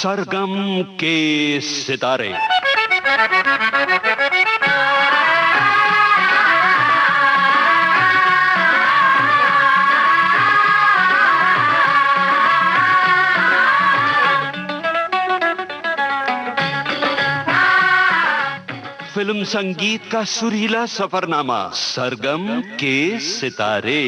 सरगम के सितारे। फिल्म संगीत का सुरीला सफरनामा, सरगम के सितारे।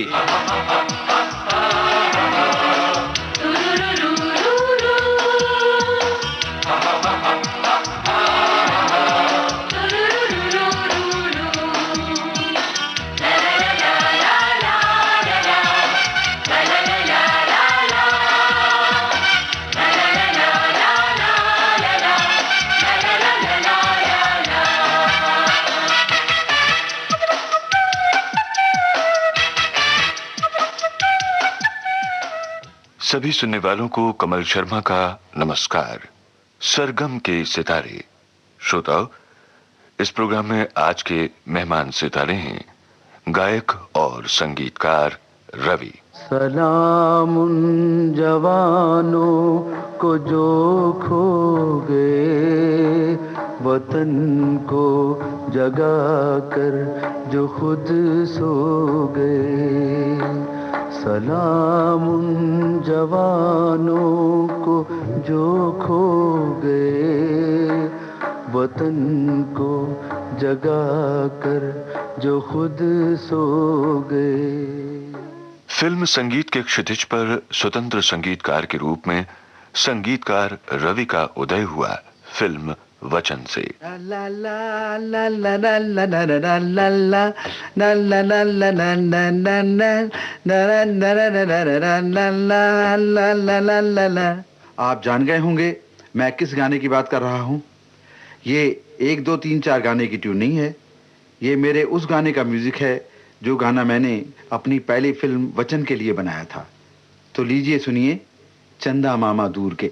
सभी सुनने वालों को कमल शर्मा का नमस्कार। सरगम के सितारे श्रोताओ, इस प्रोग्राम में आज के मेहमान सितारे हैं गायक और संगीतकार रवि। सलाम उन जवानों को जो खो गए, वतन को जगा कर जो खुद सो गए। सलाम उन जवानों को जो खो गए, वतन को जगा कर जो खुद सो गए। फिल्म संगीत के क्षितिज पर स्वतंत्र संगीतकार के रूप में संगीतकार रवि का उदय हुआ फिल्म वचन से। आप जान गए होंगे मैं किस गाने की बात कर रहा हूँ। ये 1 2 3 4 गाने की ट्यून नहीं है, ये मेरे उस गाने का म्यूजिक है जो गाना मैंने अपनी पहली फिल्म वचन के लिए बनाया था। तो लीजिए सुनिए, चंदा मामा दूर के।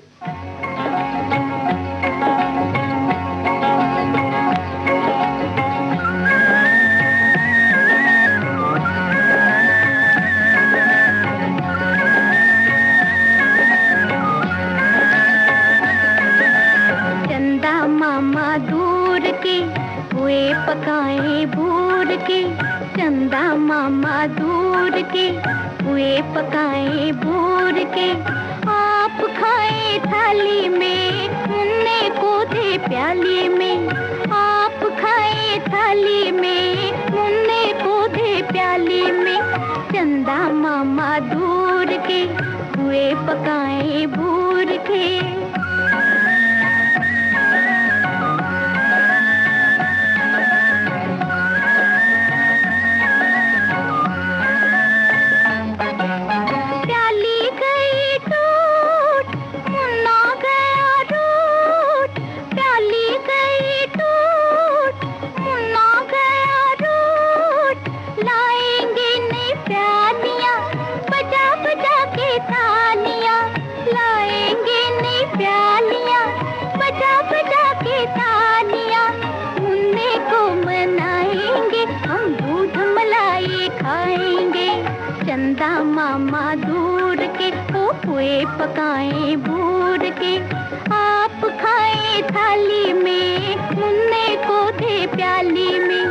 पकाए भूर के, चंदा मामा दूर के, हुए पकाए भूर के। आप खाए थाली में, मुन्ने को दे प्याली में। आप खाए थाली में, मुन्ने को दे प्याली में। चंदा मामा दूर के, हुए पकाए भूर के। चंदा मामा दूर के, हुए पकाए भूर के। आप खाए थाली में, मुन्ने को दे प्याली में।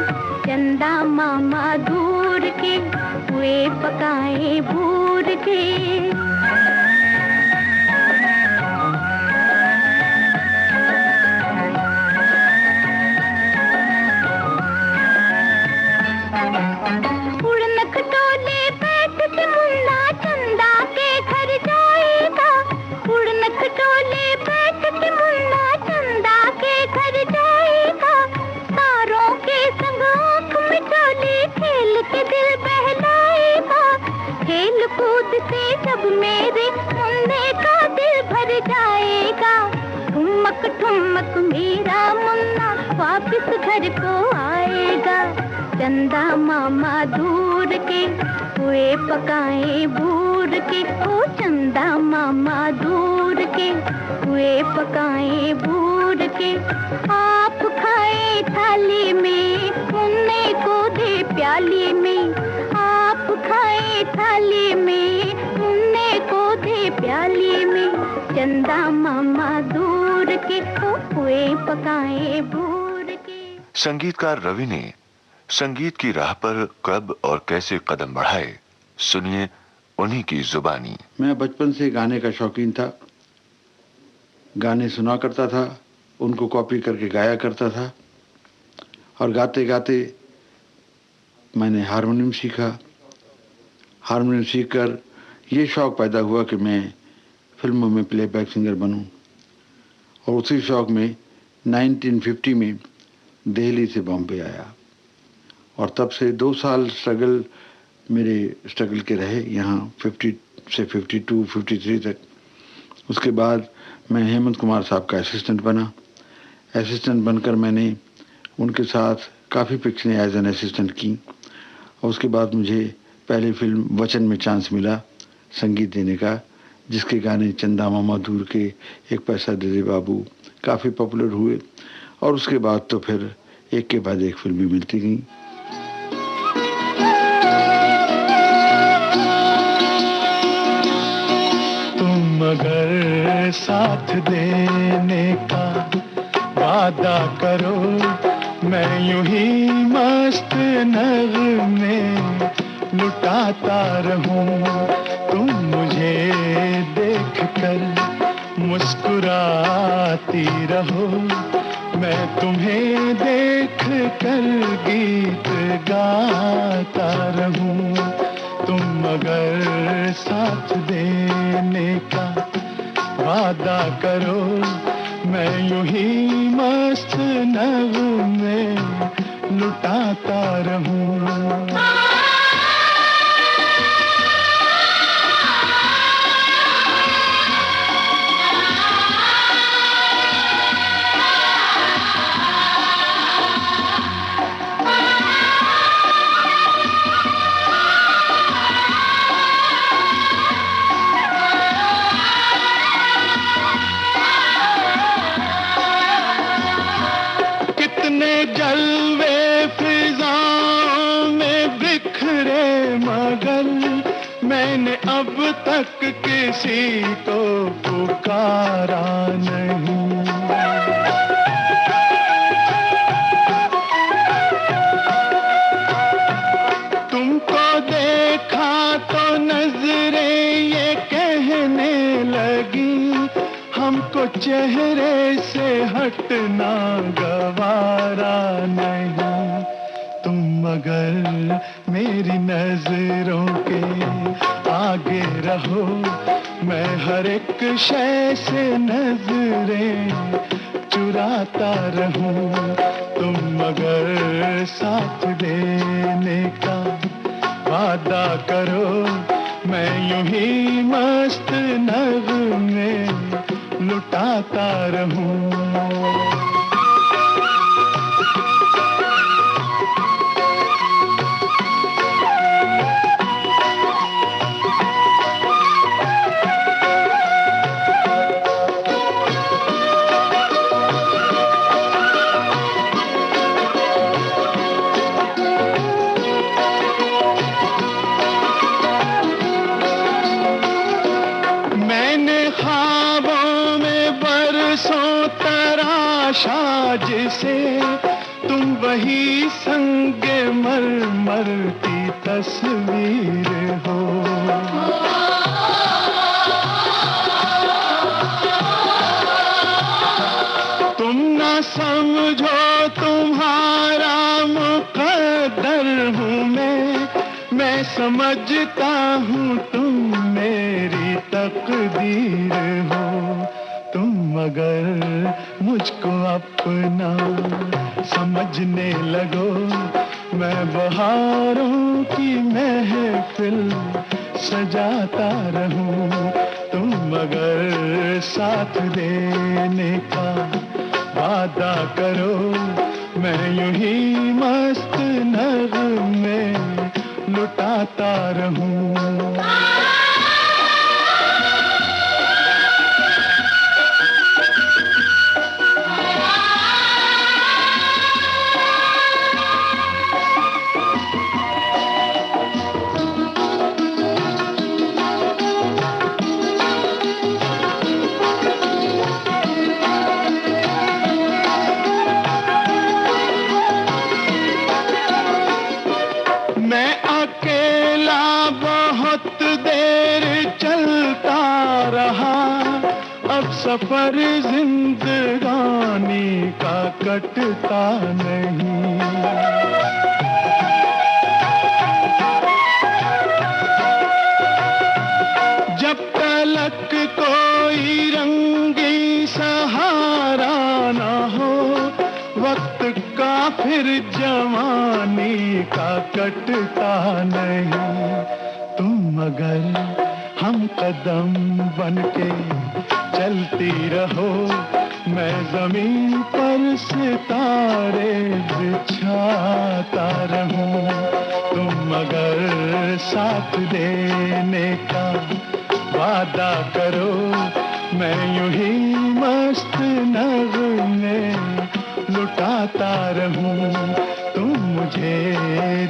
चंदा मामा दूर के, हुए पकाए भूर के। सब मेरे मुन्ने का दिल भर जाएगा। ठुमक ठुमक मेरा मुन्ना वापस घर को आएगा। चंदा मामा दूर के, हुए पकाए भूर के। ओ चंदा मामा दूर के, हुए पकाए भूर के। आप खाए थाली में, मुन्ने को दे प्याली में। आप खाए थाली में, मुन्ने को दे प्याली में। चंदा मामा दूर के, वो पुए पकाए भूर के। संगीतकार रवि ने संगीत की राह पर कब और कैसे कदम बढ़ाए, सुनिए उन्हीं की जुबानी। मैं बचपन से गाने का शौकीन था, गाने सुना करता था, उनको कॉपी करके गाया करता था और गाते गाते मैंने हारमोनियम सीखा। हारमोनियम सीखकर ये शौक़ पैदा हुआ कि मैं फिल्मों में प्लेबैक सिंगर बनूं और उसी शौक़ में 1950 में दिल्ली से बॉम्बे आया और तब से 2 साल मेरे स्ट्रगल के रहे यहाँ 50 से 52, 53 तक। उसके बाद मैं हेमंत कुमार साहब का असिस्टेंट बना। असिस्टेंट बनकर मैंने उनके साथ काफ़ी पिक्चरें एज एन असिस्टेंट की और उसके बाद मुझे पहली फिल्म वचन में चांस मिला संगीत देने का, जिसके गाने चंदा मामा दूर के, एक पैसा दे दे बाबू काफ़ी पॉपुलर हुए और उसके बाद तो फिर एक के बाद एक फिल्में मिलती गईं। तुम अगर साथ देने का वादा करो, मैं यूं ही मस्त नगमे लुटाता रहूं। तुम मुझे देख कर मुस्कुराती रहो, मैं तुम्हें देख कर गीत गाता रहूं। तुम अगर साथ देने का वादा करो, मैं यूं ही मस्त नगमे लुटाता रहूं। जलवे फिजाओं में बिखरे मगर मैंने अब तक किसी को पुकारा नहीं। तुमको देखा तो नजरें ये कहने लगी, हमको चेहरे से हटना गवारा नहीं। तुम अगर मेरी नजरों के आगे रहो, मैं हर एक शय से नजरें चुराता रहूं। तुम अगर साथ देने का वादा करो, मैं यूं ही मस्त नगमे लुटाता रहूं। जिसे तुम वही संगे मरमर की तस्वीर हो। तुम ना समझो तुम्हारा मुकद्दर हूँ मैं समझता हूँ तुम मेरी तकदीर हो। तुम अगर मुझको अपना समझने लगो, मैं बहारों की महफिल सजाता रहूं। तुम अगर साथ देने का वादा करो, मैं यूं ही मस्त नगमे लुटाता रहूं। सफर जिंदगानी का कटता नहीं। जब तलक कोई रंगी सहारा ना हो, वक्त का फिर जवानी का कटता नहीं। तुम अगर हम कदम बनके चलती रहो, मैं जमीन पर सितारे बिछाता रहूं। तुम अगर साथ देने का वादा करो, मैं यूं ही मस्त नगमे लुटाता रहूं। तुम मुझे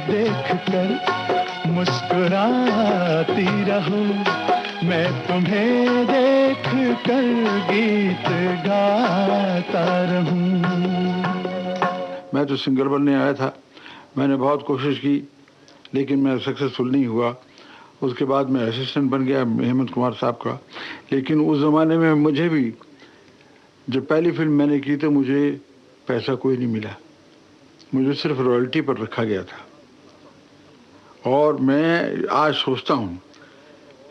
देखकर मुस्कुराती रहो, मैं तुम्हें देख कर गीत गाता रहूं। मैं तो सिंगर बनने आया था, मैंने बहुत कोशिश की लेकिन मैं सक्सेसफुल नहीं हुआ। उसके बाद मैं असिस्टेंट बन गया हेमंत कुमार साहब का। लेकिन उस ज़माने में मुझे भी, जब पहली फिल्म मैंने की तो मुझे पैसा कोई नहीं मिला, मुझे सिर्फ रॉयल्टी पर रखा गया था। और मैं आज सोचता हूँ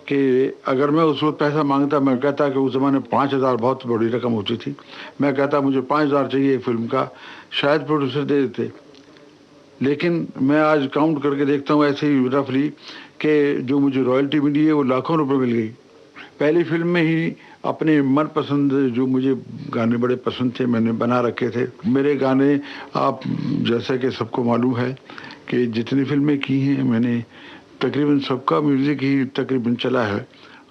कि अगर मैं उस वक्त पैसा मांगता, मैं कहता कि उस ज़माने 5,000 बहुत बड़ी रकम होती थी, मैं कहता मुझे 5,000 चाहिए फिल्म का, शायद प्रोड्यूसर दे देते। लेकिन मैं आज काउंट करके देखता हूँ ऐसे ही रफली कि जो मुझे रॉयल्टी मिली है वो लाखों रुपए मिल गई। पहली फिल्म में ही अपने मनपसंद जो मुझे गाने बड़े पसंद थे मैंने बना रखे थे। मेरे गाने, आप जैसा कि सबको मालूम है कि जितनी फिल्में की हैं मैंने, तकरीबन सबका म्यूज़िक ही तकरीबन चला है।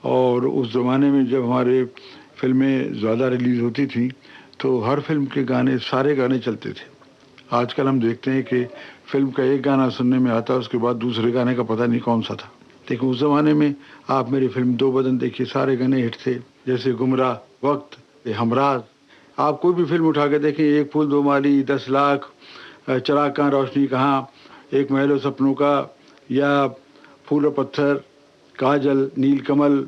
और उस ज़माने में जब हमारे फिल्में ज़्यादा रिलीज़ होती थी तो हर फिल्म के गाने, सारे गाने चलते थे। आजकल हम देखते हैं कि फिल्म का एक गाना सुनने में आता है, उसके बाद दूसरे गाने का पता नहीं कौन सा था। लेकिन उस ज़माने में आप मेरी फिल्म दो बदन देखिए, सारे गाने हिट थे, जैसे गुमराह, वक्त, हमराज। आप कोई भी फिल्म उठा के देखें, एक फूल दो माली, 10 लाख, चिराग कहाँ रोशनी कहाँ, एक महल सपनों का, या फूल और पत्थर, काजल, नीलकमल,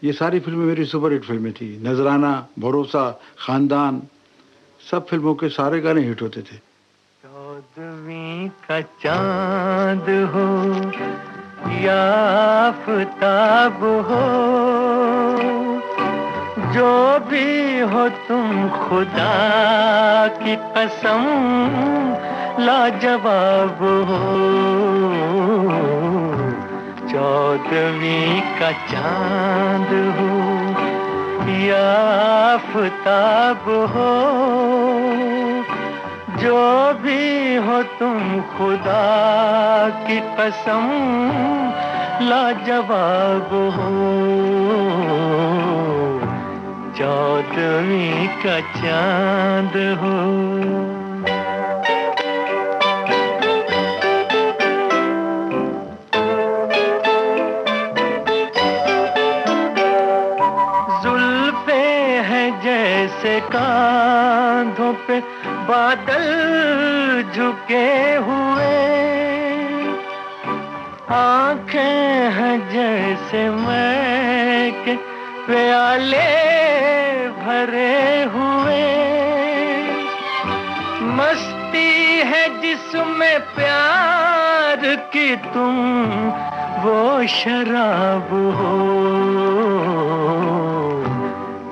ये सारी फिल्में मेरी सुपरहिट फिल्में थी। नजराना, भरोसा, खानदान, सब फिल्मों के सारे गाने हिट होते थे। 14वीं का चांद हो या आफताब हो, जो भी हो तुम खुदा की कसम लाजवाब हो। 14वीं का चांद हो या आफताब हो, जो भी हो तुम खुदा की कसम लाजवाब हो। 14वीं का चांद हो। जुल्फे हैं जैसे कांधों पे बादल झुके हुए, आंखें हैं जैसे मैं के प्याले भरे हुए, मस्ती है जिसमें प्यार की तुम वो शराब हो।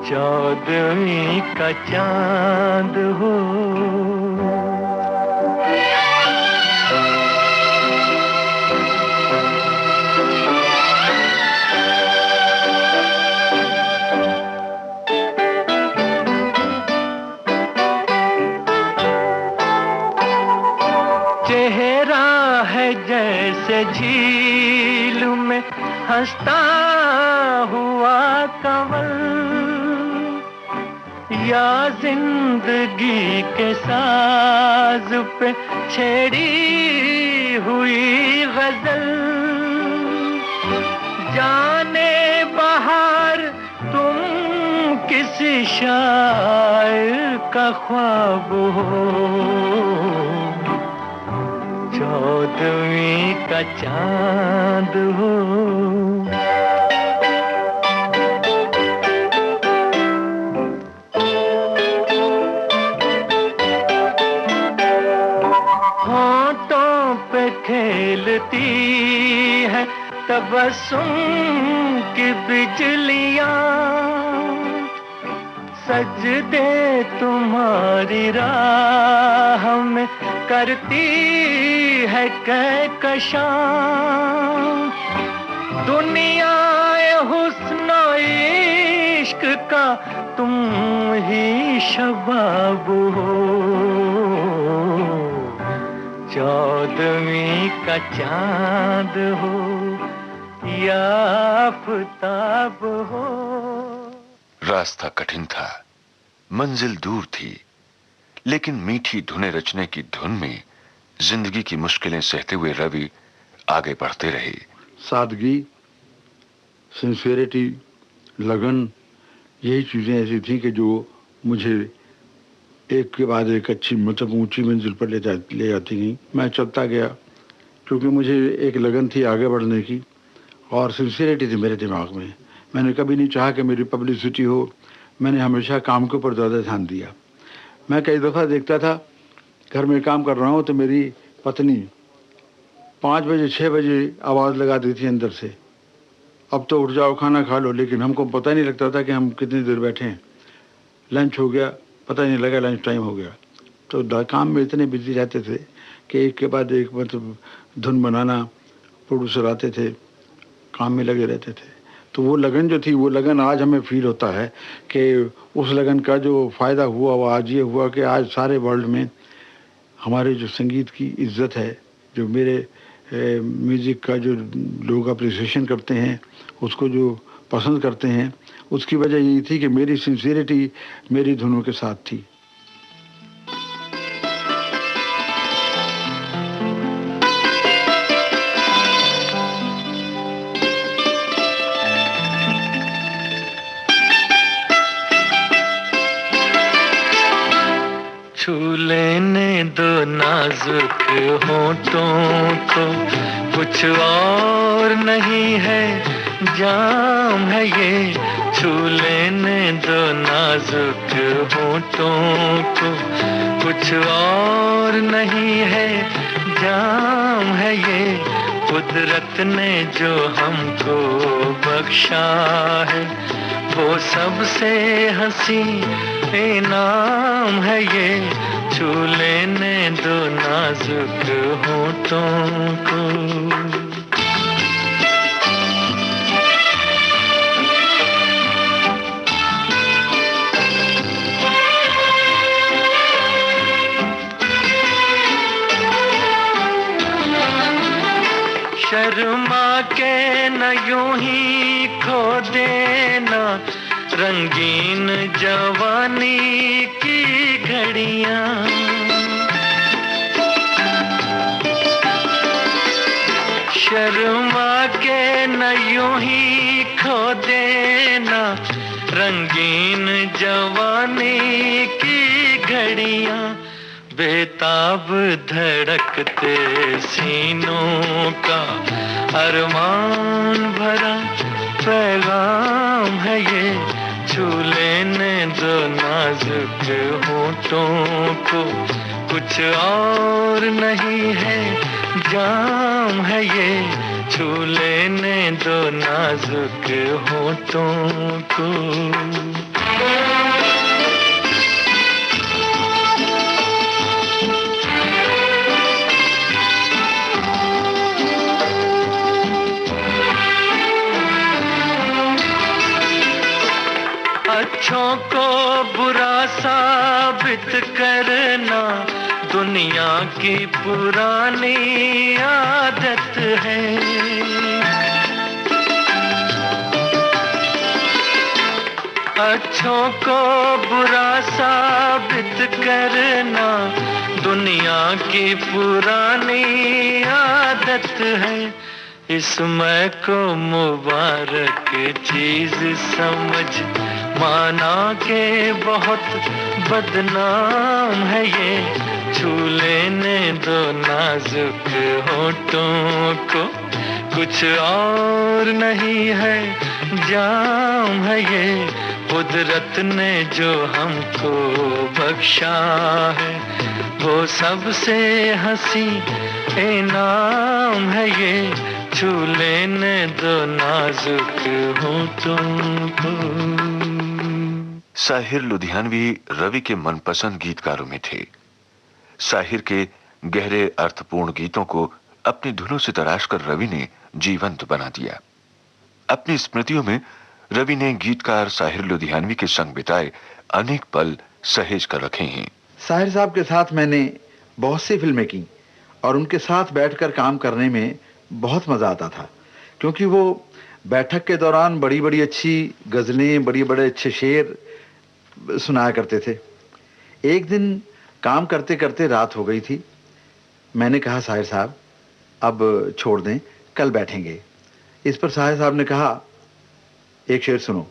14वीं का चांद हो। चेहरा है जैसे झील में हंसता हुआ कंवल, या जिंदगी के साज पे छेड़ी हुई गजल। जाने बहार तुम किसी शायर का ख्वाब हो। 14वीं का चांद हो। गिरती है तबस्सुम की बिजलियां, सजदे तुम्हारी राह में करती है कहकशां। दुनिया हुस्न इश्क का तुम ही शबाब हो, चौदहवीं का चांद हो या आफताब हो। रास्ता कठिन था, मंजिल दूर थी, लेकिन मीठी धुनें रचने की धुन में जिंदगी की मुश्किलें सहते हुए रवि आगे बढ़ते रहे। सादगी, सिंसियरिटी, लगन, यही चीज़ें ऐसी थी कि जो मुझे एक के बाद एक अच्छी मतलब ऊंची मंजिल पर ले जाती गई। मैं चलता गया क्योंकि मुझे एक लगन थी आगे बढ़ने की और सिंसियरिटी थी मेरे दिमाग में। मैंने कभी नहीं चाहा कि मेरी पब्लिसिटी हो, मैंने हमेशा काम के ऊपर ज़्यादा ध्यान दिया। मैं कई दफ़ा देखता था घर में काम कर रहा हूँ तो मेरी पत्नी 5 बजे 6 बजे आवाज़ लगा दी थी अंदर से, अब तो उठ जाओ खाना खा लो, लेकिन हमको पता नहीं लगता था कि हम कितनी देर बैठे हैं। लंच हो गया, पता नहीं लगा लंच टाइम हो गया। तो काम में इतने बिजी रहते थे कि एक के बाद एक मतलब धुन बनाना, प्रोड्यूसर आते थे, काम में लगे रहते थे। तो वो लगन जो थी, वो लगन आज हमें फील होता है कि उस लगन का जो फ़ायदा हुआ वो आज ये हुआ कि आज सारे वर्ल्ड में हमारे जो संगीत की इज्जत है, जो मेरे म्यूज़िक का जो लोग अप्रिसिएशन करते हैं, उसको जो पसंद करते हैं, उसकी वजह यही थी कि मेरी सिंसियरिटी मेरी धुनों के साथ थी। छू लेने दो नाजुक होठों को, कुछ और नहीं है जाम है ये। छू लेने दो नाजुक होठों को, कुछ और नहीं है जाम है ये। कुदरत ने जो हमको बख्शा है वो सबसे हंसी इनाम है ये। छू लेने दो नाजुक होठों को। शर्मा के न यूं ही खो देना रंगीन जवानी की घड़ियां। शर्मा के न यूं ही खो देना रंगीन जवानी की घड़ियां। बेताब धड़कते सीनों का अरमान भरा पैगाम है ये। छू लेने दो नाजुक होठों को, कुछ और नहीं है जाम है ये। छू लेने दो नाजुक होठों को। अच्छों को बुरा साबित करना दुनिया की पुरानी आदत है। अच्छों को बुरा साबित करना दुनिया की पुरानी आदत है। इसमें को मुबारक चीज समझ माना के बहुत बदनाम है ये। छू लेने दो नाजुक होठों को, कुछ और नहीं है जाम है ये। कुदरत ने जो हमको बख्शा है वो सबसे हंसी इनाम है ये, छू लेने दो नाजुक हूँ तुमको। साहिर लुधियानवी रवि के मनपसंद गीतकारों में थे। साहिर के गहरे अर्थपूर्ण गीतों को अपनी धुनों से तराश कर रवि ने जीवंत बना दिया। अपनी स्मृतियों में रवि ने गीतकार साहिर लुधियानवी के संग बिताए अनेक पल सहेज कर रखे हैं। साहिर साहब के साथ मैंने बहुत सी फिल्में की और उनके साथ बैठकर काम करने में बहुत मजा आता था, क्योंकि वो बैठक के दौरान बड़ी बड़ी अच्छी गजलें, बड़ी बड़े अच्छे शेर सुनाया करते थे। एक दिन काम करते करते रात हो गई थी। मैंने कहा साहिर साहब अब छोड़ दें, कल बैठेंगे। इस पर साहिर साहब ने कहा एक शेर सुनो।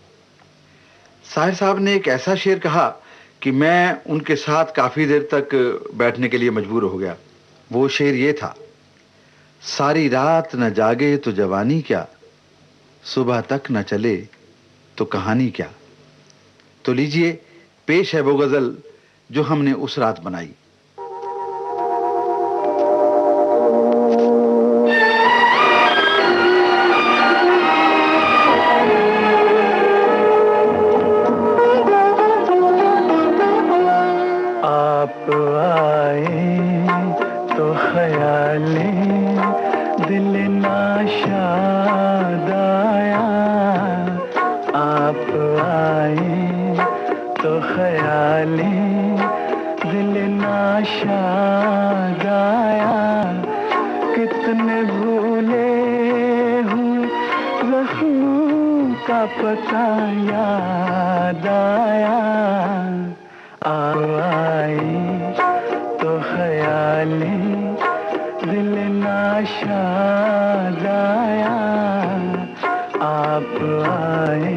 साहिर साहब ने एक ऐसा शेर कहा कि मैं उनके साथ काफी देर तक बैठने के लिए मजबूर हो गया। वो शेर ये था, सारी रात न जागे तो जवानी क्या, सुबह तक न चले तो कहानी क्या। तो लीजिए पेश है वो गजल जो हमने उस रात बनाई। आप आए तो ख्याले दिल नाशाद आया, आप आए तो ख्याले दिल नाशाद आया। कितने भूले हुए ज़ख्मों का पता याद आया। आप आए तो ख्याले दिल नाशाद आया, आप आए।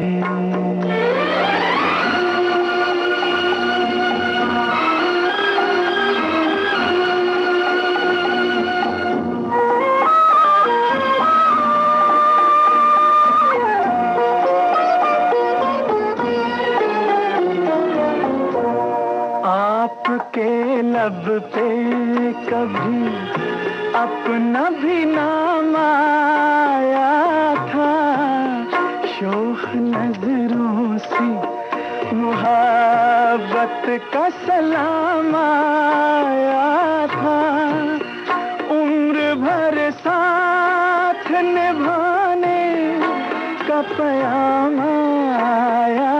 आपके लब पे कभी अपना भी नाम आया था, शोख नजरों से मुहब्बत का सलाम आया था। उम्र भर साथ निभाने का पैगाम आया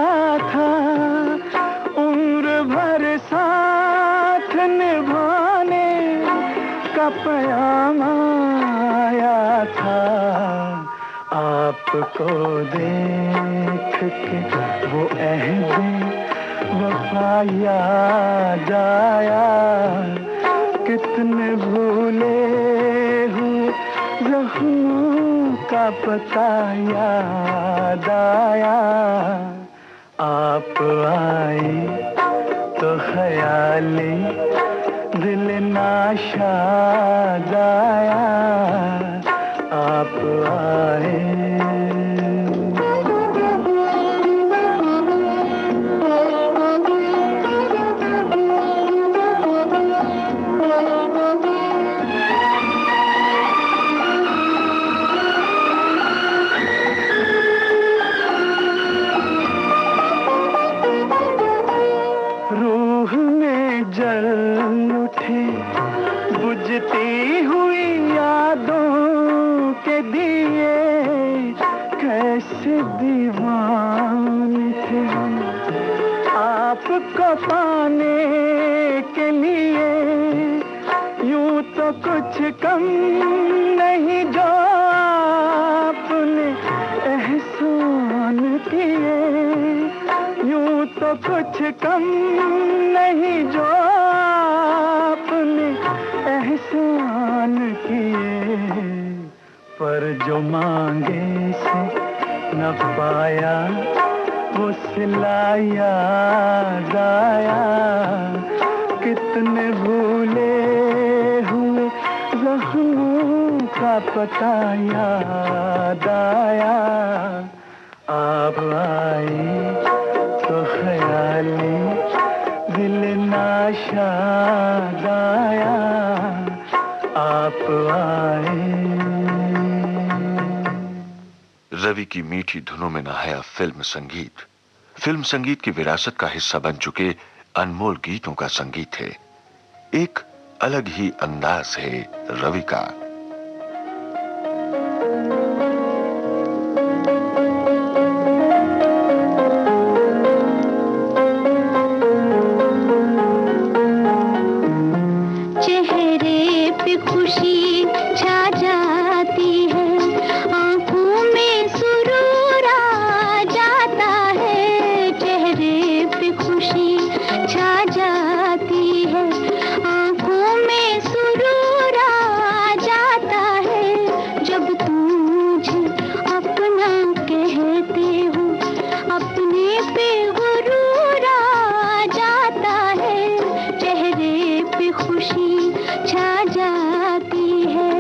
था, उम्र भर साथ निभाने का पैगाम आया था। आपको देख के वो अहद वफा याद आया। कितने भूले हुए ज़ख्मों का पता याद आया। आप आए तो ख्याले दिल नाशाद आया, आप आए। रूह में जल उठे बुझती हुई यादों के दिए, कैसे दीवाने थे हम आपको पाने के लिए। यूं तो कुछ कम नहीं जो आपने एहसान किए, यूं तो कुछ कम नहीं जो आपने एहसान किए। पर जो मांगे से न पाया वो सिला याद आया। कितने भूले हुए ज़ख्मों का पता याद आया। आप आए शाद आया आप आए। रवि की मीठी धुनों में नहाया फिल्म संगीत। फिल्म संगीत की विरासत का हिस्सा बन चुके अनमोल गीतों का संगीत है। एक अलग ही अंदाज है रवि का। चेहरे पे खुशी छा जाती है, आंखों में सुरूर आ जाता है। चेहरे पे खुशी छा जाती है, आंखों में सुरूर आ जाता है। जब तुम मुझे अपना कहते हो, अपने पे गुरूर आ जाता है। चेहरे पे खुशी छा जाती है।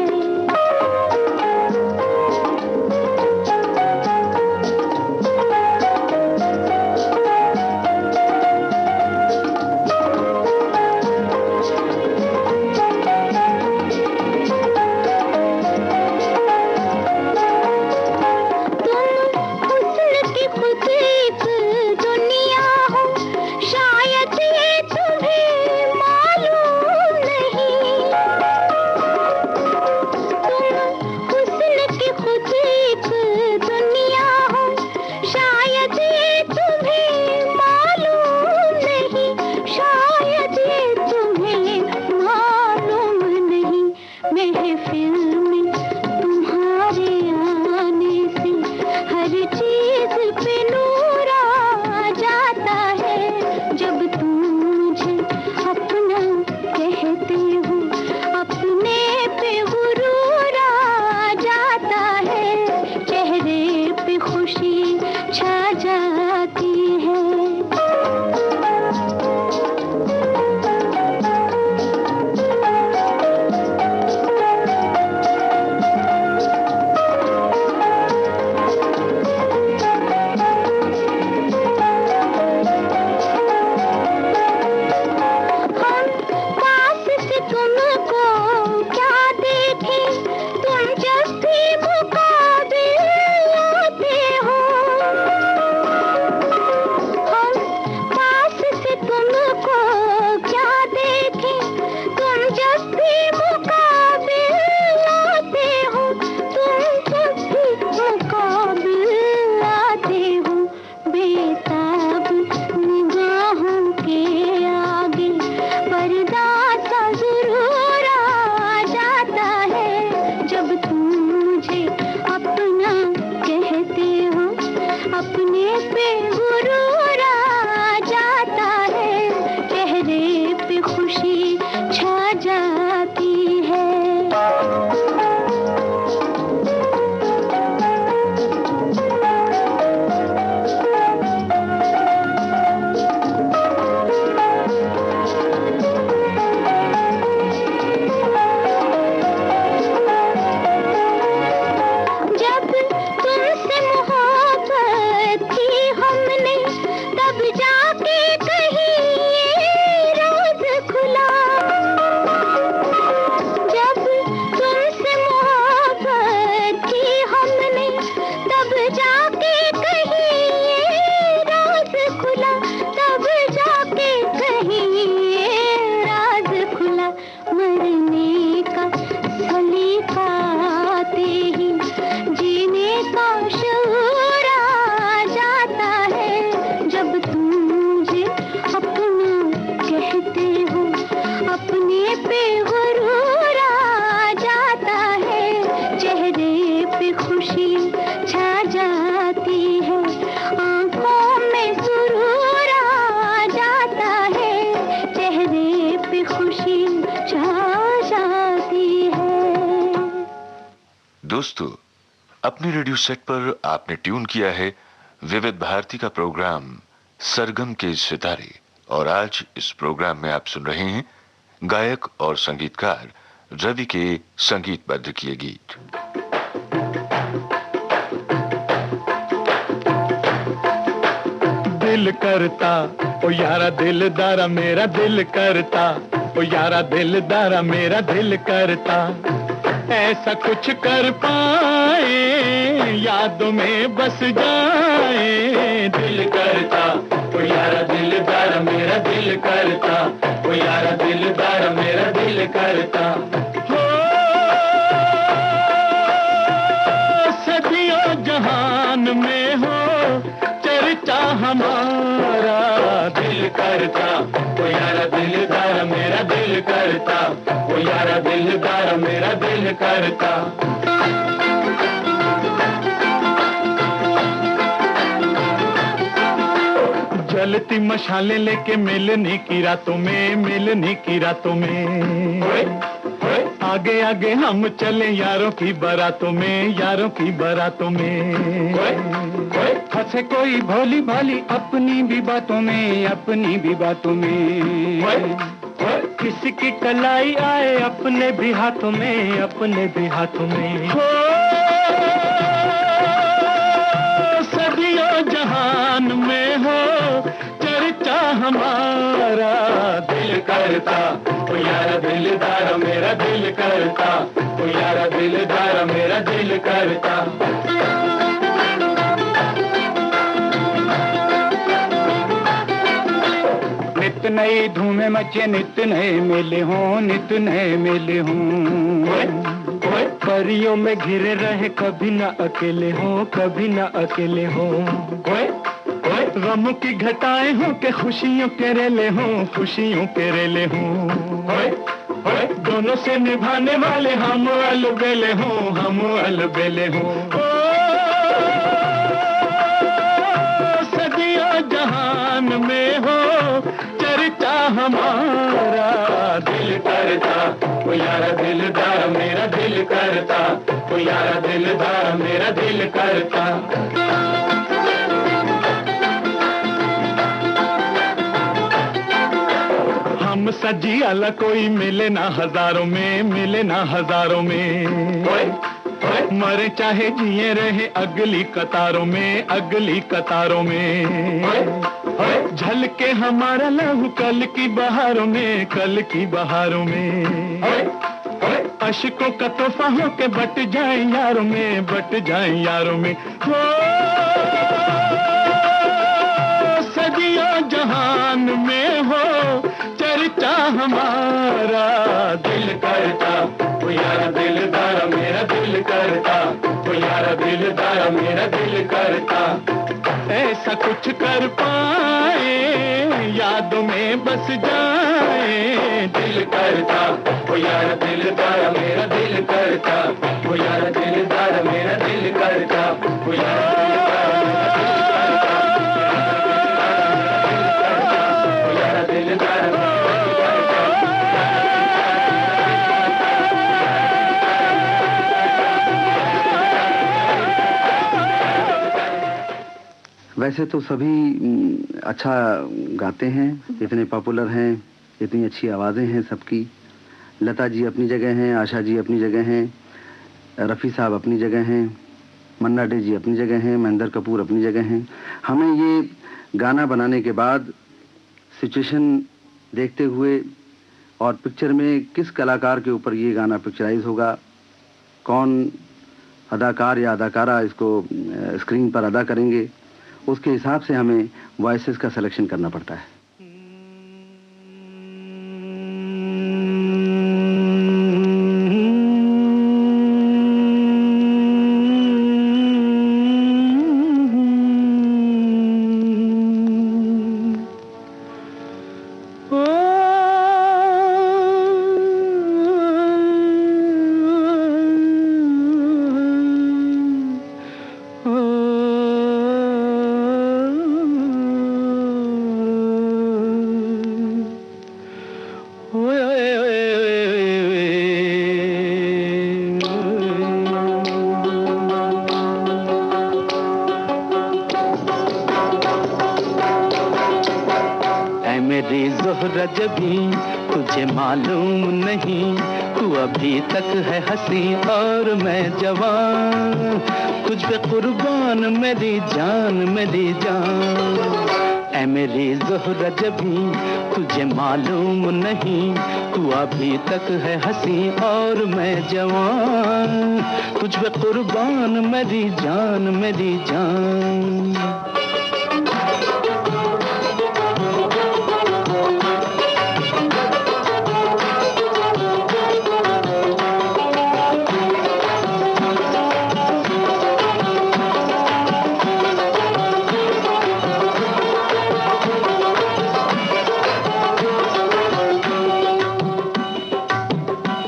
दोस्तों, अपने रेडियो सेट पर आपने ट्यून किया है विविध भारती का प्रोग्राम सरगम के सितारे, और आज इस प्रोग्राम में आप सुन रहे हैं गायक और संगीतकार रवि के संगीतबद्ध किए गीत। दिल दिल करता, ओ यारा दिलदारा मेरा दिल करता, ओ यारा दिलदारा मेरा दिल करता। ऐसा कुछ कर पाए यादों में बस जाए, दिल करता, ओ यारा दिलदारा मेरा दिल करता, ओ यारा दिलदारा मेरा दिल करता। हो सदियों जहान में हो चर्चा हमारा, दिल करता, ओ यारा दिलदारा मेरा दिल करता, ओ यारा दिलदारा मेरा दिल करता। जलती मशालें लेके मिलने की रातों में, मिलने की रातों में, आगे आगे हम चले यारों की बारातों में, यारों की बारातों में। हंसे कोई भोली भाली अपनी भी बातों में, अपनी भी बातों में। किसी की कलाई आए अपने भी हाथों में, अपने भी हाथों में। हो सदियों जहान में हो चर्चा हमारा, दिल करता, ओ यारा दिलदारा मेरा दिल करता, ओ यारा दिलदारा मेरा दिल करता। नित नई धूमें मचे, नित नए मेले हों, नित नए मेले हों। परियों में घिरे रहे, कभी ना अकेले हों, कभी ना अकेले हों। गमों की घटाएं हों के खुशियों के रेले हों, खुशियों के रेले हों। दोनों से निभाने वाले हम अलबेले हों, हम अलबेले हों। सदियों जहान में हो चर्चा हमारा, दिल करता, ओ यारा दिलदारा मेरा दिल करता, ओ यारा दिलदारा मेरा दिल करता। हम सजी अला कोई मिले ना हजारों में, मिले ना हजारों में। मरे चाहे जिए रहे अगली कतारों में, अगली कतारों में। झलके हमारा लहू कल की बहारों में, कल की बहारों में। अशकों का तोहफा हो के बट जाए यारों में, बट जाए यारों में। हो सदियों जहान में हो चर्चा हमारा, दिल करता, ओ यारा दिलदारा मेरा दिल करता, ओ यारा दिलदारा मेरा दिल करता। ऐसा कुछ कर पाए यादों में बस जाए, दिल करता, ओ यारा दिलदारा मेरा दिल करता, ओ यारा दिलदारा मेरा दिल करता, ओ यारा वैसे तो सभी अच्छा गाते हैं, इतने पॉपुलर हैं, इतनी अच्छी आवाज़ें हैं सबकी। लता जी अपनी जगह हैं, आशा जी अपनी जगह हैं, रफ़ी साहब अपनी जगह हैं, मन्ना डे जी अपनी जगह हैं, महेंद्र कपूर अपनी जगह हैं। हमें ये गाना बनाने के बाद सिचुएशन देखते हुए और पिक्चर में किस कलाकार के ऊपर ये गाना पिक्चराइज होगा, कौन अदाकार या अदाकारा इसको स्क्रीन पर अदा करेंगे, उसके हिसाब से हमें वॉइसेस का सिलेक्शन करना पड़ता है। मेरी ज़ोहरा जबी तुझे मालूम नहीं, तू अभी तक है हंसी और मैं जवान, तुझ पे कुर्बान मेरी जान मेरी जान। ऐ मेरी ज़ोहरा जबी तुझे मालूम नहीं, तू अभी तक है हंसी और मैं जवान, तुझ पे कुर्बान मेरी जान मेरी जान।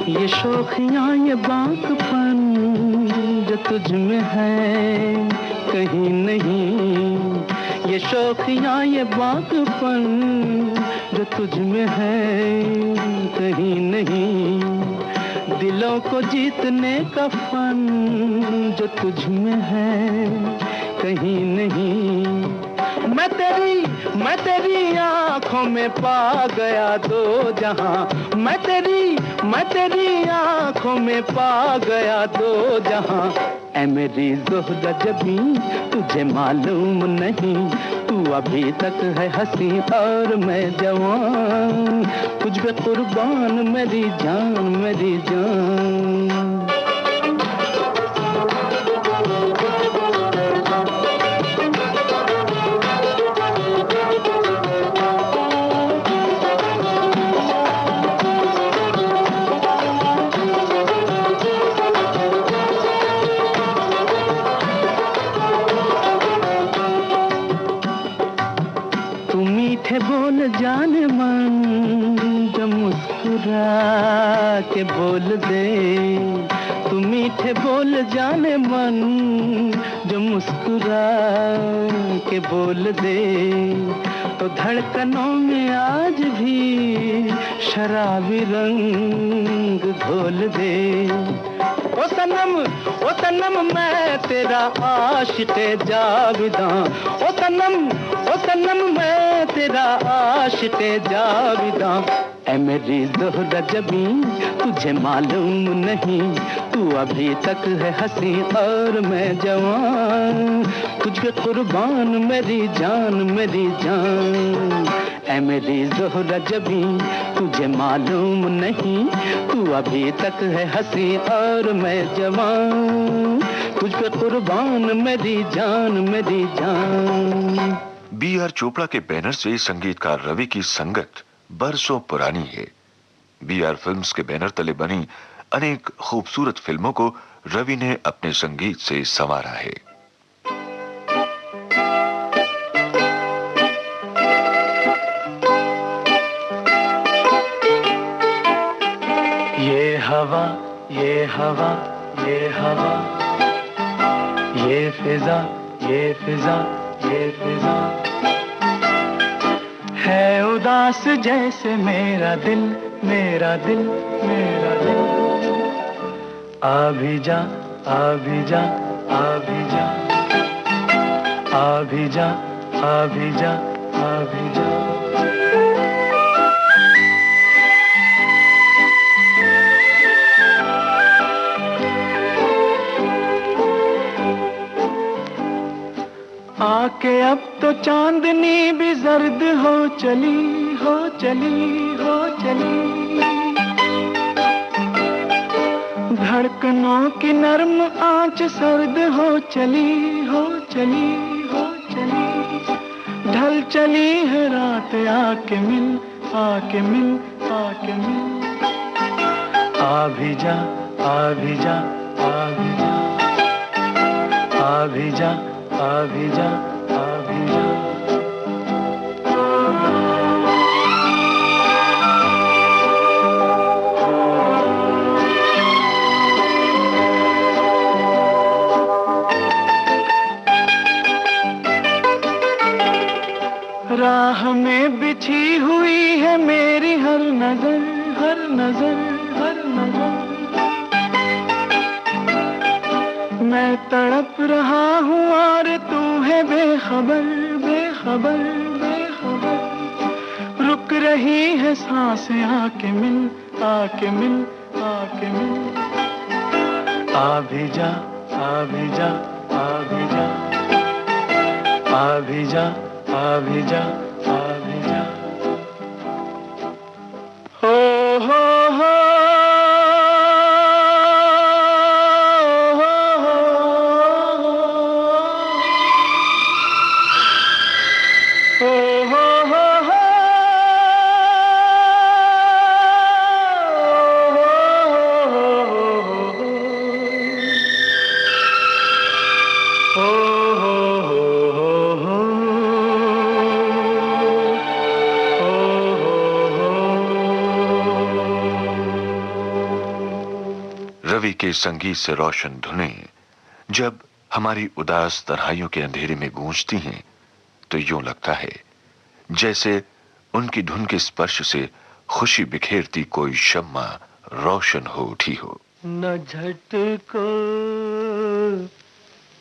ये शौखियाँ ये बाँकपन जो तुझ में है कहीं नहीं, ये शौखियाँ ये बाँकपन जो तुझ में है कहीं नहीं, दिलों को जीतने का फन जो तुझ में है कहीं नहीं। मैं तेरी आँखों में पा गया दो जहां, मैं तेरी आँखों में पा गया दो जहां। ऐ मेरी ज़ोहरा जबी तुझे मालूम नहीं, तू अभी तक है हंसी और मैं जवान, तुझ पे कुर्बान मेरी जान मेरी जान। बोल जाने मन जो मुस्कुरा के बोल दे, तू मीठे बोल जाने मन जो मुस्कुरा के बोल दे, तो धड़कनों में आज भी शराबी रंग घोल दे। ओ सनम मैं तेरा आशिक़े जाविदां, ओ सनम मैं तेरा आशिक़े जाविदां। ऐ मेरी ज़ोहरा जबी तुझे मालूम नहीं, तू अभी तक है हंसी और मैं जवान, तुझ पे कुर्बान मेरी जान मेरी जान। ऐ मेरी ज़ोहरा जबी तुझे मालूम नहीं, तू अभी तक है हंसी और मैं जवान, तुझ पे कुर्बान मेरी जान मेरी जान। B.R. चोपड़ा के बैनर से संगीतकार रवि की संगत बरसों पुरानी है। B.R. फिल्म्स के बैनर तले बनी अनेक खूबसूरत फिल्मों को रवि ने अपने संगीत से संवारा है। ये हवा ये हवा ये हवा, ये फिजा ये फिजा ये फिजा, है उदास जैसे मेरा दिल मेरा दिल मेरा दिल। आ भी जा आ भी जा आ भी जा आ भी जा आ भी जा आ भी जा। आके अब तो चांदनी भी जर्द हो चली हो चली हो चली, धड़कनों की नर्म आंच सर्द हो चली हो चली हो चली, ढल चली है रात आके मिल आके मिल आके मिल। आ भी जा आ भी जा आ भी जा आ भी जा आ भी जा आ भी जा। राह में बिछी हुई है मेरी हर नजर हर नजर हर नजर, मैं तड़प रहा हूँ और तू है बेखबर बेखबर बेखबर, रुक रही है सांसें आके मिल आके मिल आके मिल। आ भी जा आ भी जा आ भी जा आ भी जा आ भी जा, आ भी जा। हो हो हो रवि के संगीत से रोशन धुनें जब हमारी उदास तन्हाइयों के अंधेरे में गूंजती हैं तो यूं लगता है जैसे उनकी धुन के स्पर्श से खुशी बिखेरती कोई शम्मा रोशन हो उठी हो। न झटको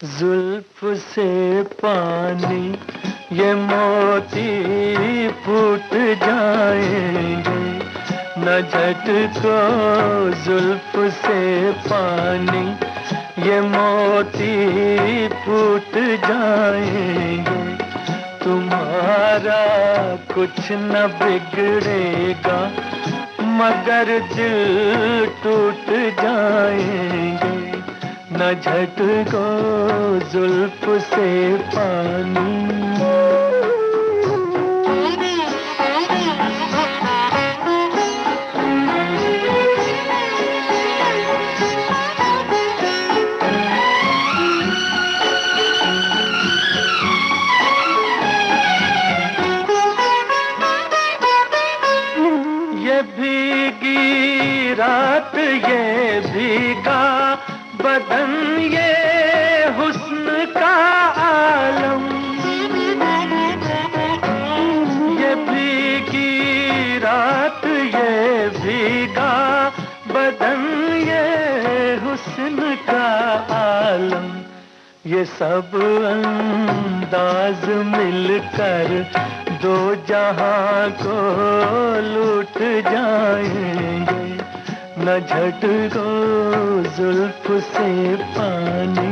जुल्फ से पानी ये मोती फूट जाएंगे, न झटको जुल्फ से पानी ये मोती फूट जाएंगे। तुम्हारा कुछ न बिगड़ेगा मगर दिल टूट जाएंगे, न झटको जुल्फ से पानी। रात ये भीगा बदन ये हुस्न का आलम, ये भीगी रात ये भीगा बदन ये हुस्न का आलम, ये सब अंदाज मिलकर दो जहां को लूट जाएंगे, न झटको जुल्फ से पानी।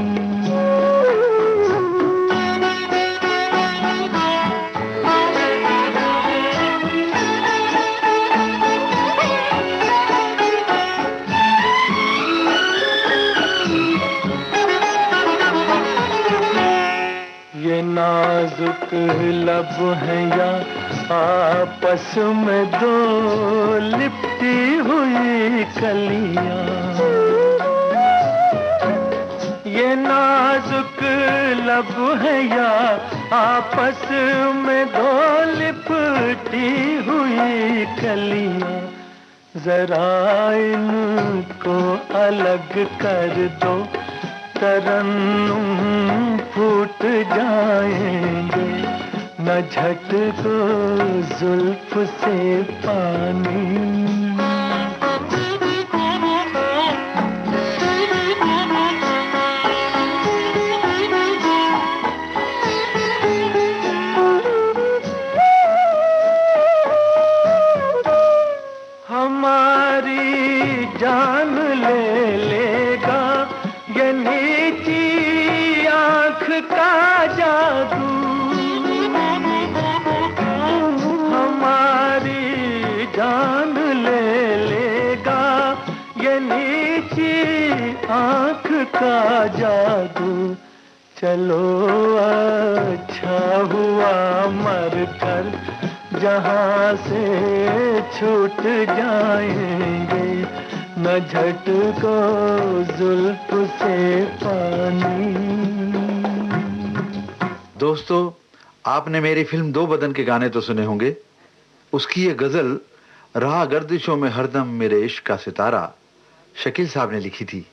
ये नाजुक लब है या आपस में दो लिपटी हुई कलियां, ये नाजुक लब है या आपस में दो लिपटी हुई कलियां, जरा इनको अलग कर दो तरन्नुम फूट जाएंगे, न झटको जुल्फ से पानी। हमारी जान ले लेगा ये नीची आँख का जादू, हमारी जान ले लेगा ये नीची आँख का जादू। चलो अच्छा हुआ मर कर जहाँ से छूट जाएंगे, न झटको जुल्फ से पानी। दोस्तों, आपने मेरी फिल्म दो बदन के गाने तो सुने होंगे। उसकी ये गजल राह गर्दिशों में हरदम मेरे इश्क का सितारा शकील साहब ने लिखी थी।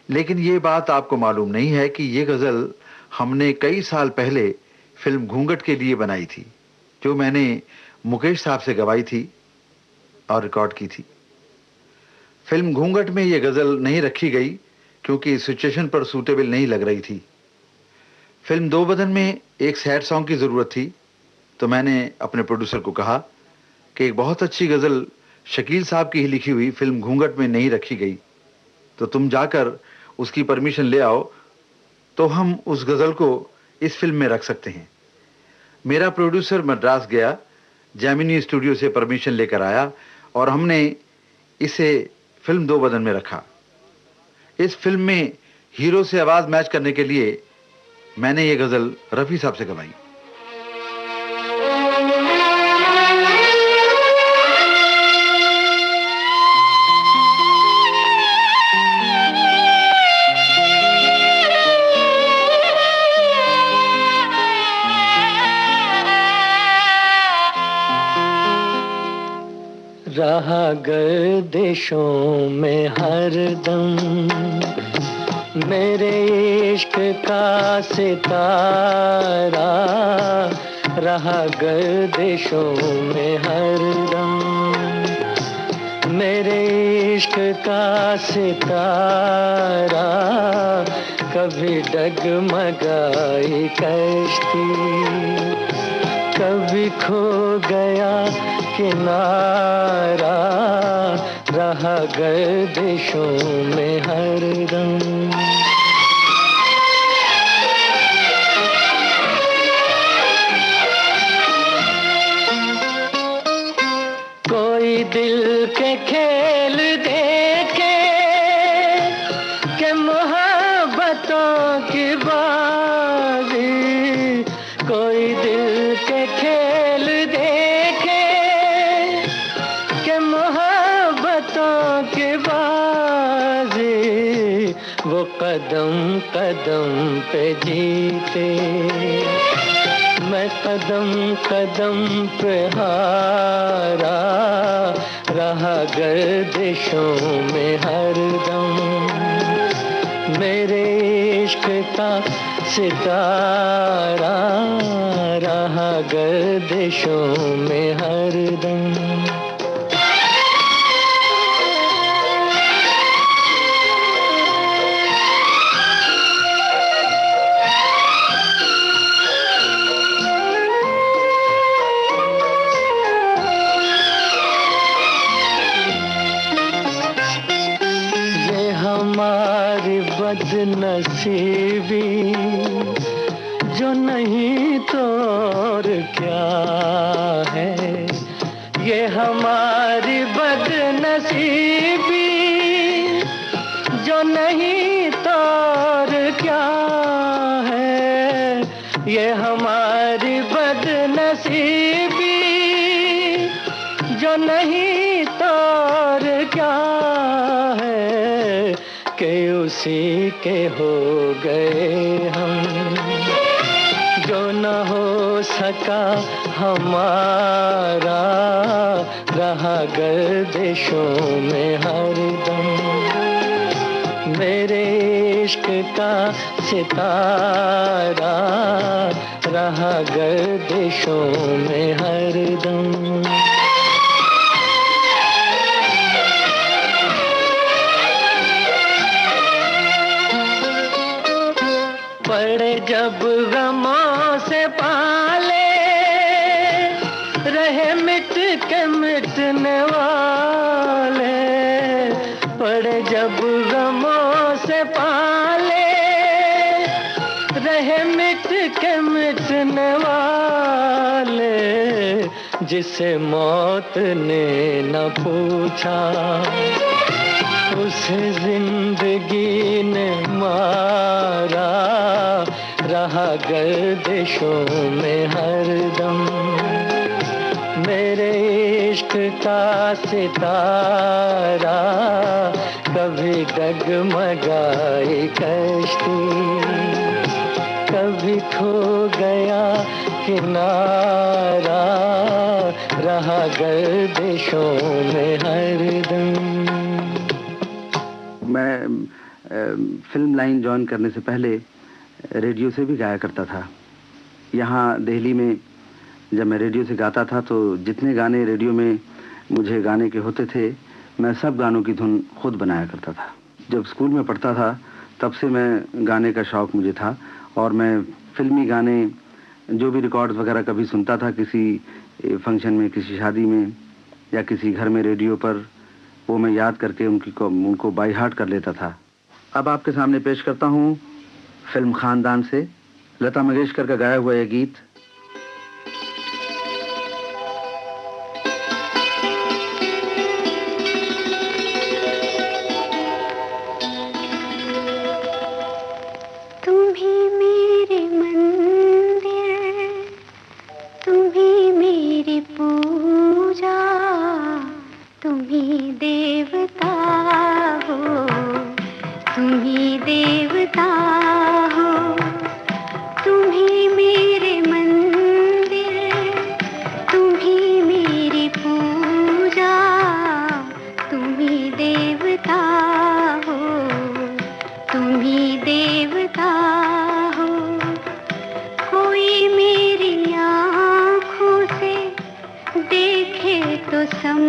लेकिन ये बात आपको मालूम नहीं है कि ये गजल हमने कई साल पहले फिल्म घूंघट के लिए बनाई थी, जो मैंने मुकेश साहब से गवाई थी और रिकॉर्ड की थी। फिल्म घूंघट में ये गजल नहीं रखी गई क्योंकि सिचुएशन पर सूटेबल नहीं लग रही थी। फिल्म दो बदन में एक सैड सॉन्ग की ज़रूरत थी, तो मैंने अपने प्रोड्यूसर को कहा कि एक बहुत अच्छी गज़ल शकील साहब की ही लिखी हुई फिल्म घूंघट में नहीं रखी गई, तो तुम जाकर उसकी परमिशन ले आओ तो हम उस गज़ल को इस फिल्म में रख सकते हैं। मेरा प्रोड्यूसर मद्रास गया, जैमिनी स्टूडियो से परमिशन लेकर आया और हमने इसे फिल्म दो बदन में रखा। इस फिल्म में हीरो से आवाज मैच करने के लिए मैंने ये गजल रफी साहब से गवाई। रहा गर्दिशों में हरदम मेरे इश्क का सितारा, रहा गर्दिशों में हरदम मेरे इश्क का सितारा, कभी डगमगाई कश्ती, कभी खो गया किनारा, रहा गर्दिशों में हरदम। कोई दिल के खेल देखे कि मोहब्बतों की बाजी, कोई दिल के खेल देखे कि मोहब्बतों की बाजी, वो कदम कदम पे जीते, मैं कदम कदम पे हारा, रहा गर्दिशों में हरदम मेरे इश्क का सितारा, रहा गर्दिशों में हरदम। बदनसीबी जो नहीं तो और क्या है, ये हमारी बदनसीबी जो नहीं तो और क्या है, ये हमारी बदनसीबी जो नहीं तो और क्या है, कि उसी के हो गए हम जो न हो सका हमारा, रहा गर्दिशों में हरदम मेरे इश्क का सितारा, रहा गर्दिशों में हरदम। पड़े जब गमों से पाले, रहे मिट के मिटने वाले, पड़े जब गमों से पाले, रहे मिट के मिटने वाले, जिसे मौत ने न पूछा उसे जिंदगी ने मारा, रहा गर्दिशों में हरदम मेरे इश्क का सितारा, कभी डगमगाई कश्ती, कभी खो गया किनारा, रहा गर्दिशों में हरदम। मैं फिल्म लाइन ज्वाइन करने से पहले रेडियो से भी गाया करता था। यहाँ दिल्ली में जब मैं रेडियो से गाता था तो जितने गाने रेडियो में मुझे गाने के होते थे, मैं सब गानों की धुन खुद बनाया करता था। जब स्कूल में पढ़ता था तब से मैं गाने का शौक़ मुझे था और मैं फिल्मी गाने जो भी रिकॉर्ड्स वगैरह कभी सुनता था किसी फंक्शन में, किसी शादी में या किसी घर में रेडियो पर, वो मैं याद करके उनको बाय हार्ट कर लेता था। अब आपके सामने पेश करता हूँ फिल्म खानदान से लता मंगेशकर का गाया हुआ यह गीत,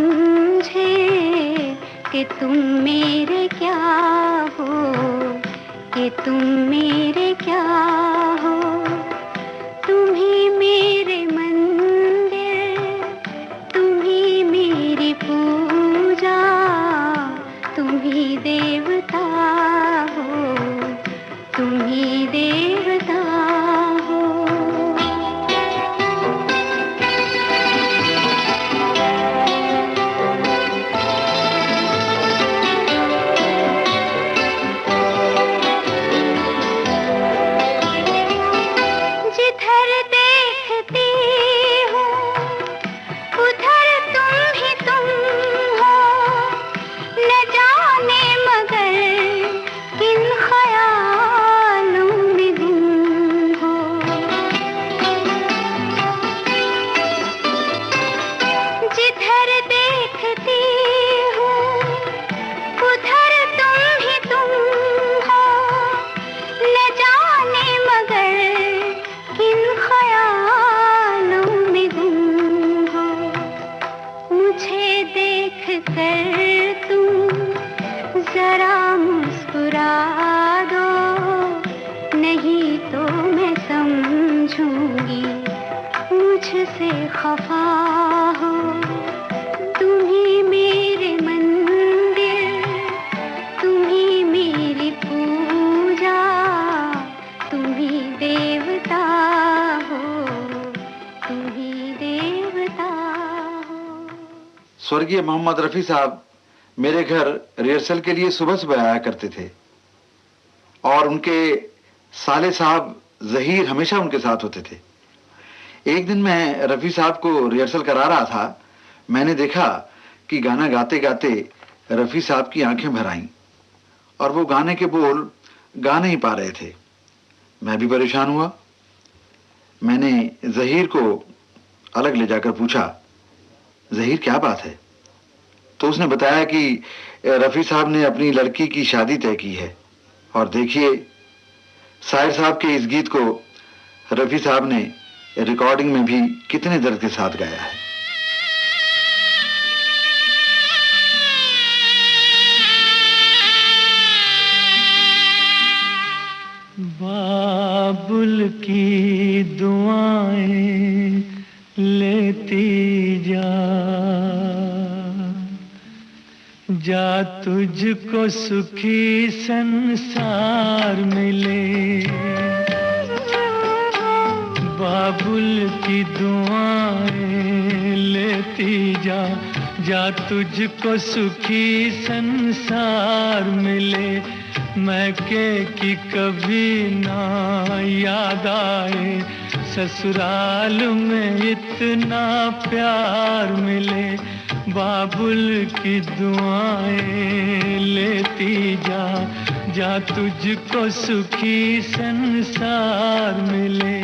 समझे कि तुम मेरे क्या हो, कि तुम मेरे क्या हो। तुम ही मेरे मंदिर, तुम ही मेरी पूजा, तुम ही देवता हो, तुम ही देवता हो। जिधर देखती हूँ उधर तुम ही तुम हो, न जाने मगर किन ख्यालों में गुम हो। जिधर देखती हूँ उधर तुम ही तुम हो, न जाने मगर किन ख्यालों में गुम हो। मुझे देख कर तुम जरा मुस्कुरा दो, नहीं तो मैं समझूंगी मुझसे खफा हो। तुम ही मेरे मंदिर, तुम ही मेरी पूजा, तुम ही देवता हो, तुम ही देवता हो। स्वर्गीय मोहम्मद रफी साहब मेरे घर रिहर्सल के लिए सुबह सुबह आया करते थे और उनके साले साहब जहीर हमेशा उनके साथ होते थे। एक दिन मैं रफी साहब को रिहर्सल करा रहा था। मैंने देखा कि गाना गाते गाते रफी साहब की आंखें भर आईं और वो गाने के बोल गा नहीं पा रहे थे। मैं भी परेशान हुआ। मैंने जहीर को अलग ले जाकर पूछा, जहीर क्या बात है? तो उसने बताया कि रफी साहब ने अपनी लड़की की शादी तय की है और देखिए शायर साहब के इस गीत को रफी साहब ने रिकॉर्डिंग में भी कितने दर्द के साथ गाया है। बाबुल की दुआएं लेती जा तुझको सुखी संसार मिले। बाबुल की दुआएं लेती जा तुझको सुखी संसार मिले। मैके की कभी ना याद आए, ससुराल में इतना प्यार मिले। बाबुल की दुआएं लेती जा तुझको सुखी संसार मिले।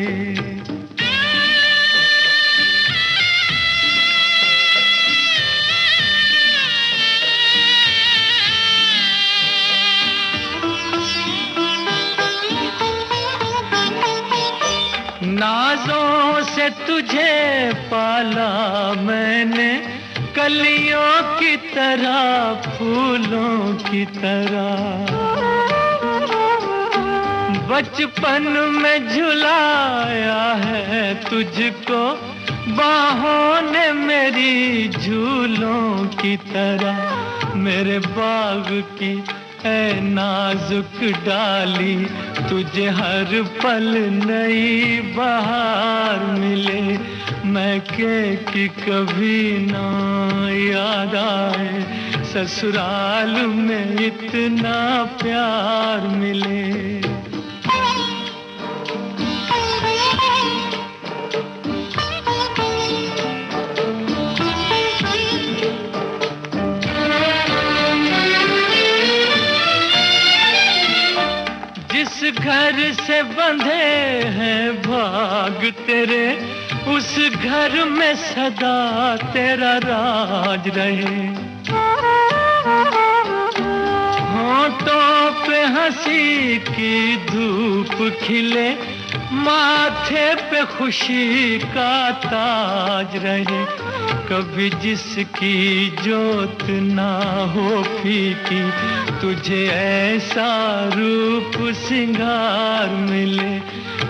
नाजों से तुझे पाला मैंने, कलियों की तरह फूलों की तरह। बचपन में झुलाया है तुझको बाहों ने मेरी झूलों की तरह। मेरे बाग की ऐ नाजुक डाली, तुझे हर पल नई बहार मिले। मैके की कभी ना याद आए, ससुराल में इतना प्यार मिले। जिस घर से बंधे हैं भाग तेरे, उस घर में सदा तेरा राज रहे। होठों पे हंसी की धूप खिले, माथे पे खुशी का ताज रहे। कभी जिसकी जोत ना हो फीकी, तुझे ऐसा रूप सिंगार मिले,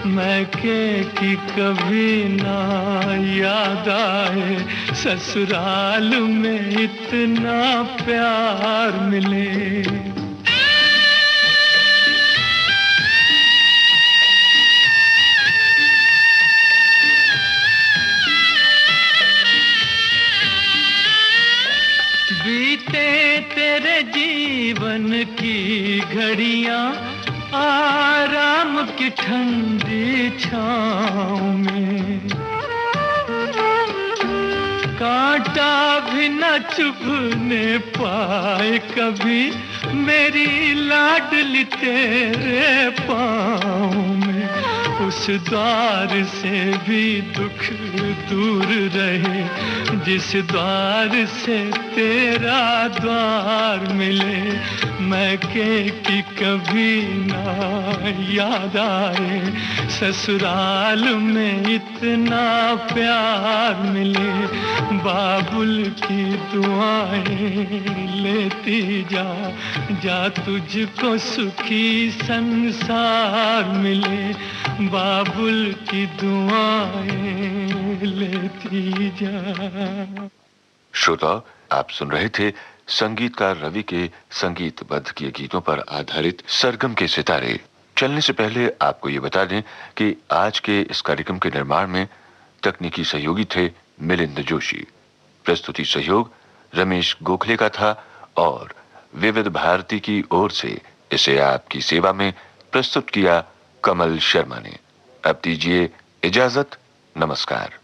मैके की कभी ना याद आए, ससुराल में इतना प्यार मिले। बीते तेरे जीवन की घड़ियां आराम की ठंडी छाँव में, कांटा भी न चुभने पाए कभी मेरी लाडली तेरे पाँव में। उस द्वार से भी दुख दूर रहे, जिस द्वार से तेरा द्वार मिले, मैके की कभी ना याद आए, ससुराल में इतना प्यार मिले। बाबुल की दुआएं लेती जा, जा तुझको सुखी संसार मिले, बाबुल की दुआएं लेती जा। श्रोता, आप सुन रहे थे संगीतकार रवि के संगीतबद्ध किए गीतों पर आधारित सरगम के सितारे। चलने से पहले आपको ये बता दें कि आज के इस कार्यक्रम के निर्माण में तकनीकी सहयोगी थे मिलिंद जोशी, प्रस्तुति सहयोग रमेश गोखले का था और विविध भारती की ओर से इसे आपकी सेवा में प्रस्तुत किया कमल शर्मा ने। अब दीजिए इजाजत, नमस्कार।